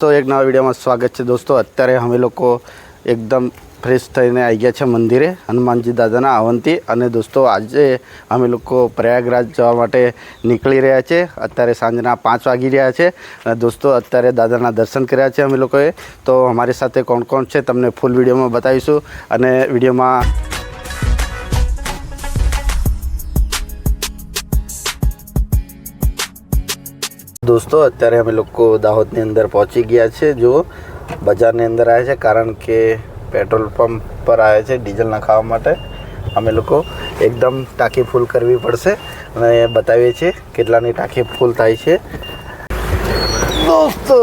તો એક નવા વિડીયોમાં સ્વાગત છે દોસ્તો। અત્યારે અમે લોકો એકદમ ફ્રેશ થઈને આવી ગયા છે મંદિરે હનુમાનજી દાદાના અવંતી। અને દોસ્તો આજે અમે લોકો પ્રયાગરાજ જવા માટે નીકળી રહ્યા છે। અત્યારે સાંજના 5 વાગી રહ્યા છે અને દોસ્તો અત્યારે દાદાના દર્શન કર્યા છે અમે લોકોએ। તો અમારી સાથે કોણ કોણ છે તમને ફૂલ વિડીયોમાં બતાવીશું અને વિડીયોમાં दोस्तों અત્યારે અમે લોકો દાહોદની અંદર પહોંચી ગયા છે। જો બજારની અંદર આવ્યા છે કારણ કે પેટ્રોલ પંપ પર આવ્યા છે ડીઝલ નખાવવા માટે। અમે લોકો એકદમ ટાંકી ફૂલ કરવી પડશે અને બતાવીએ છીએ કેટલાની ટાંકી ફૂલ થાય છે દોસ્તો।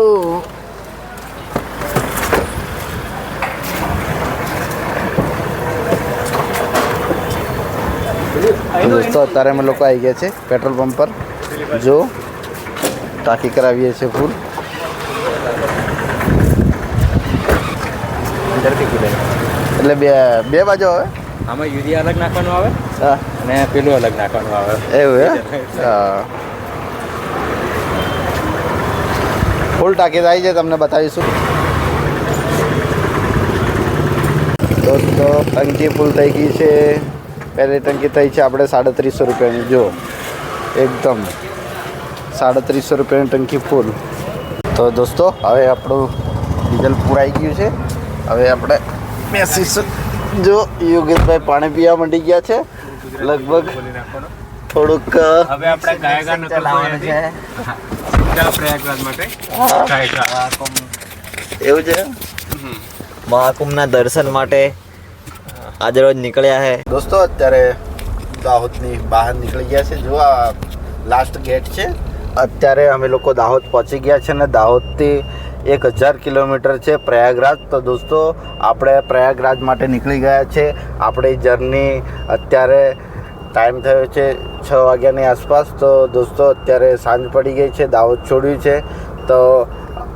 અત્યારે અમે લોકો આવી ગયા છે પેટ્રોલ પંપ પર। જો टाँकी करावीए छे फूल અંદરથી ખુલે એટલે બે બાજુ આવે। આમાં યુરિયા અલગ નાખવાનું આવે હા અને પેલું અલગ નાખવાનું આવે એવું હે હા ફૂલ ટાંકી થાય છે તમને બતાવીશું દોસ્તો। ટંકી ફૂલ થઈ ગઈ છે। પહેલી ટંકી થઈ છે આપણે 350 રૂપિયાની। જો એકદમ 350 રૂપિયાની ટંકી ફૂલ। તો દોસ્તો હવે આપણું ડીઝલ પૂરાઈ ગયું છે। હવે આપણે બેસીશું। જો યોગેશભાઈ પાણી પીવા માંડી ગયા છે લગભગ થોડુંક। હવે આપણે ગાયગાન ચલાવવાનું છે પ્રયાગરાજ માટે એવું છે। મહાકુંભના દર્શન માટે આજે રોજ નીકળ્યા છે દોસ્તો। અત્યારે દાહોદની બહાર નીકળી ગયા છે। જો આ લાસ્ટ ગેટ છે। અત્યારે અમે લોકો દાહોદ પહોંચી ગયા છે અને દાહોદથી 1000 કિલોમીટર છે પ્રયાગરાજ। તો દોસ્તો આપણે પ્રયાગરાજ માટે નીકળી ગયા છે। આપણી જર્ની અત્યારે ટાઈમ થયો છે 6 વાગ્યાની આસપાસ। તો દોસ્તો અત્યારે સાંજ પડી ગઈ છે। દાહોદ છોડ્યું છે તો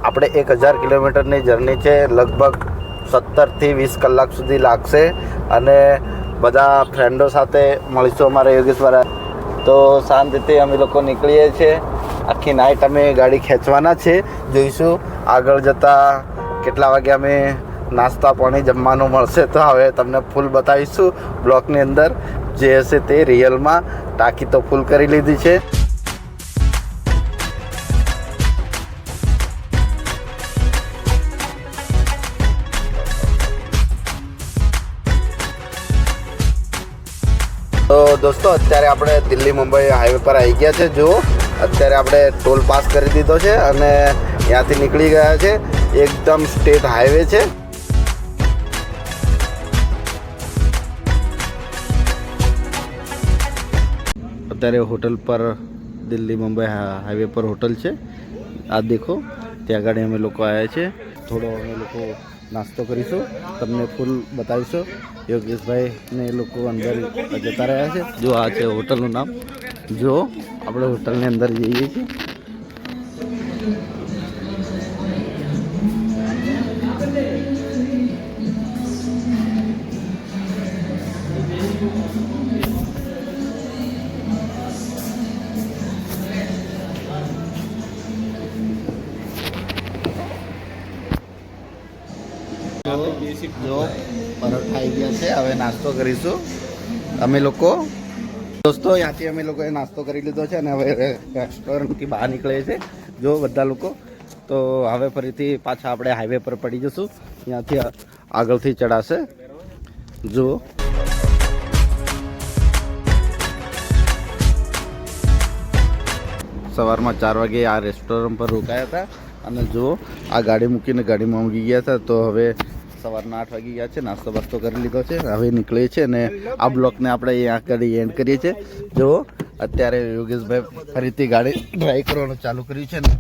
આપણે 1000 કિલોમીટરની જર્ની છે। લગભગ 17 થી 20 કલાક સુધી લાગશે અને બધા ફ્રેન્ડો સાથે મળીશું અમારા યોગેશવાળા। તો શાંતિથી અમે લોકો નીકળીએ છીએ। આખી નાઇટ અમે ગાડી ખેંચવાના છે। જોઈશું આગળ જતાં કેટલા વાગે અમે નાસ્તા પાણી જમવાનું મળશે તો હવે તમને ફૂલ બતાવીશું બ્લોકની અંદર જે હશે તે રિયલમાં। ટાંકી તો ફૂલ કરી લીધી છે। તો દોસ્તો અત્યારે આપણે દિલ્હી મુંબઈ હાઈવે પર આવી ગયા છે। જો અત્યારે આપણે ટોલ પાસ કરી દીધો છે અને ત્યાંથી નીકળી ગયા છે। એકદમ સ્ટેટ હાઈવે છે। અત્યારે હોટલ પર દિલ્હી મુંબઈ હાઈવે પર હોટલ છે। આ દેખો ત્યાં આગળ અમે લોકો આવ્યા છે। થોડો અમે લોકો નાસ્તો કરીશું તમને ફૂલ બતાવીશું। યોગેશભાઈ ને એ લોકો અંદર જતા રહ્યા છે। જો આ છે હોટલનું નામ। જો આપણે હોટલની અંદર જઈએ છીએ। જો પરોઠા આવી ગયા છે। હવે નાસ્તો કરીશું અમે લોકો દોસ્તો। ત્યાંથી અમે લોકોએ નાસ્તો કરી લીધો છે અને હવે રેસ્ટોરન્ટથી બહાર નીકળે છે જો બધા લોકો। તો હવે ફરીથી પાછા આપણે હાઈવે પર પડી જશું। ત્યાંથી આગળથી ચડાશે। જો સવારમાં 4 વાગે આ રેસ્ટોરન્ટ પર રોકાયા હતા અને જો આ ગાડી મૂકીને ગાડીમાં ઊંઘી ગયા હતા। તો હવે સવારના 8 વાગી ગયા છે। નાસ્તો બાસ્તો કરી લીધો છે। હવે નીકળીએ છીએ અને આ બ્લોકને આપણે અહીંયા આગળ એન્ડ કરીએ છીએ। જો અત્યારે યોગેશભાઈ ફરીથી ગાડી ડ્રાઈવ કરવાનું ચાલુ કર્યું છે ને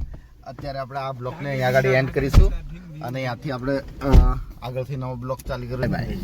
અત્યારે આપણે આ બ્લોકને અહીંયા આગળ એન્ડ કરીશું અને ત્યાંથી આપણે આગળથી નવો બ્લોક ચાલુ કરીએ। બાય।